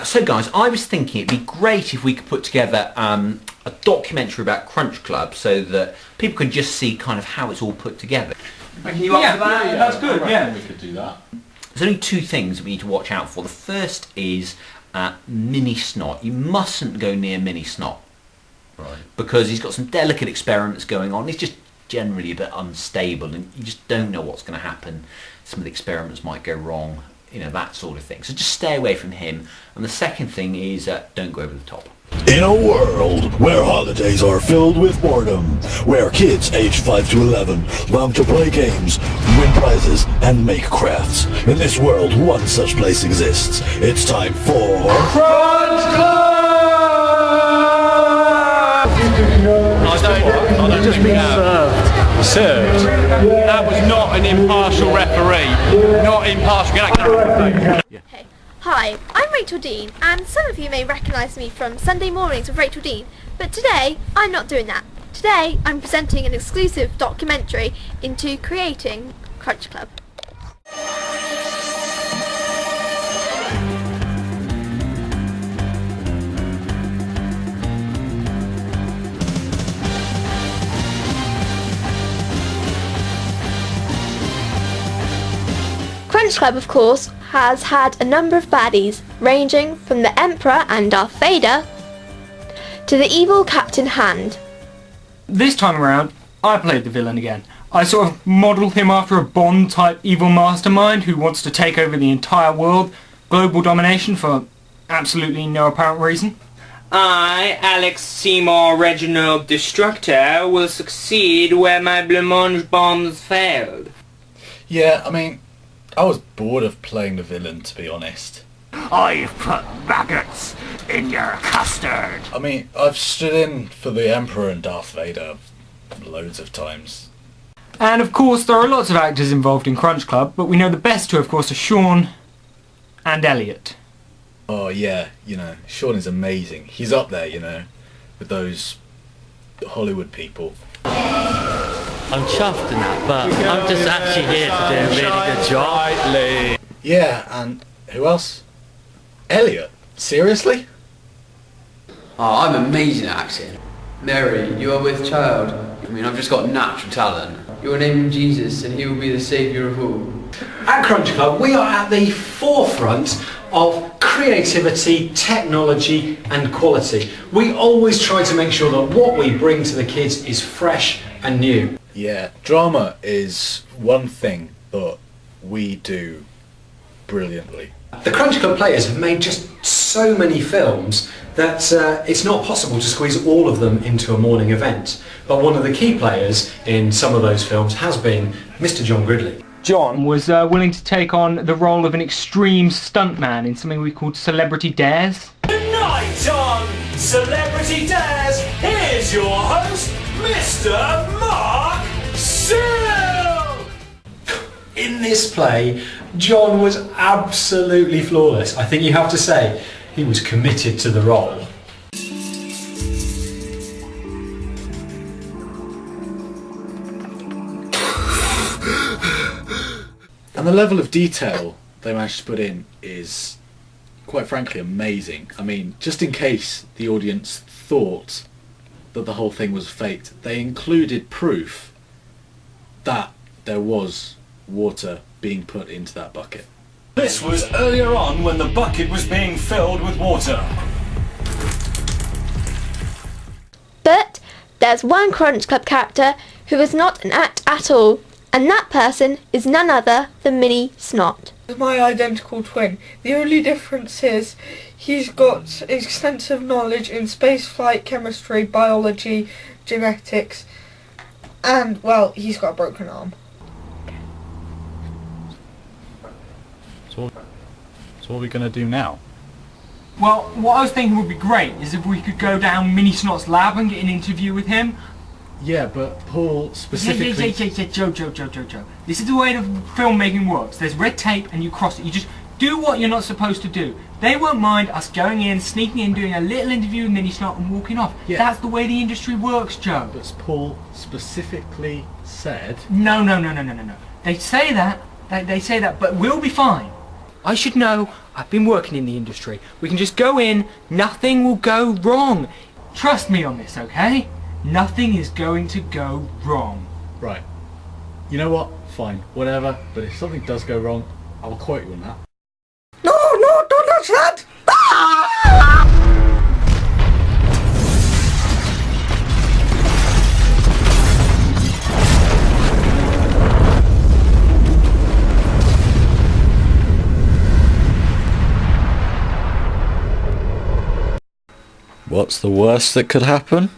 So guys, I was thinking it'd be great if we could put together a documentary about Crunch Club so that people can just see kind of how it's all put together. Can you up for that? Yeah, That's good, yeah. We could do that. There's only two things we need to watch out for. The first is Mini Snot. You mustn't go near Mini Snot. Right. Because he's got some delicate experiments going on. He's just generally a bit unstable and you just don't know what's going to happen. Some of the experiments might go wrong, you know, that sort of thing. So just stay away from him. And the second thing is don't go over the top. In a world where holidays are filled with boredom, where kids aged 5 to 11 long to play games, win prizes, and make crafts, in this world one such place exists. It's time for Crunch Club! I've just been served. That was not an impartial referee. Not impartial. Get that. Hey. Hi, I'm Rachel Dean, and some of you may recognise me from Sunday Mornings with Rachel Dean, but today I'm not doing that. Today I'm presenting an exclusive documentary into creating Crunch Club. Crunch Club, of course, has had a number of baddies, ranging from the Emperor and Darth Vader to the evil Captain Hand. This time around, I played the villain again. I sort of modelled him after a Bond-type evil mastermind who wants to take over the entire world, global domination for absolutely no apparent reason. I, Alex Seymour Reginald Destructor, will succeed where my blancmange bombs failed. Yeah, I mean, I was bored of playing the villain, to be honest. I've put maggots in your custard. I mean, I've stood in for the Emperor and Darth Vader loads of times. And of course there are lots of actors involved in Crunch Club, but we know the best two of course are Sean and Elliot. Oh yeah, you know, Sean is amazing. He's up there, you know, with those Hollywood people. I'm chuffed in that, but I'm just actually here to do a really good job. Yeah, and who else? Elliot? Seriously? Oh, I'm amazing at acting. Mary, you are with child. I mean, I've just got natural talent. You will name him Jesus and he will be the saviour of all. At Crunch Club, we are at the forefront of creativity, technology and quality. We always try to make sure that what we bring to the kids is fresh and new. Yeah, drama is one thing that we do brilliantly. The Crunch Club players have made just so many films that it's not possible to squeeze all of them into a morning event. But one of the key players in some of those films has been Mr. John Gridley. John was willing to take on the role of an extreme stuntman in something we called Celebrity Dares. Tonight on Celebrity Dares, here's your host, Mr. Mark Sill! In this play, John was absolutely flawless. I think you have to say he was committed to the role. And the level of detail they managed to put in is, quite frankly, amazing. I mean, just in case the audience thought that the whole thing was faked, they included proof that there was water being put into that bucket. This was earlier on when the bucket was being filled with water. But there's one Crunch Club character who is not an act at all, and that person is none other than Mini Snot. My identical twin. The only difference is he's got extensive knowledge in spaceflight, chemistry, biology, genetics, and, well, he's got a broken arm. So what are we going to do now? Well, what I was thinking would be great is if we could go down Mini Snot's lab and get an interview with him. Yeah, but Paul specifically... Joe. This is the way the filmmaking works. There's red tape and you cross it. You just do what you're not supposed to do. They won't mind us going in, sneaking in, doing a little interview with Mini Snot and walking off. Yeah. That's the way the industry works, Joe. But Paul specifically said... No. They say that, but we'll be fine. I should know I've been working in the industry. We can just go in, nothing will go wrong. Trust me on this, okay? Nothing is going to go wrong. Right. You know what? Fine. Whatever. But if something does go wrong, I'll quote you on that. No, don't touch that! What's the worst that could happen?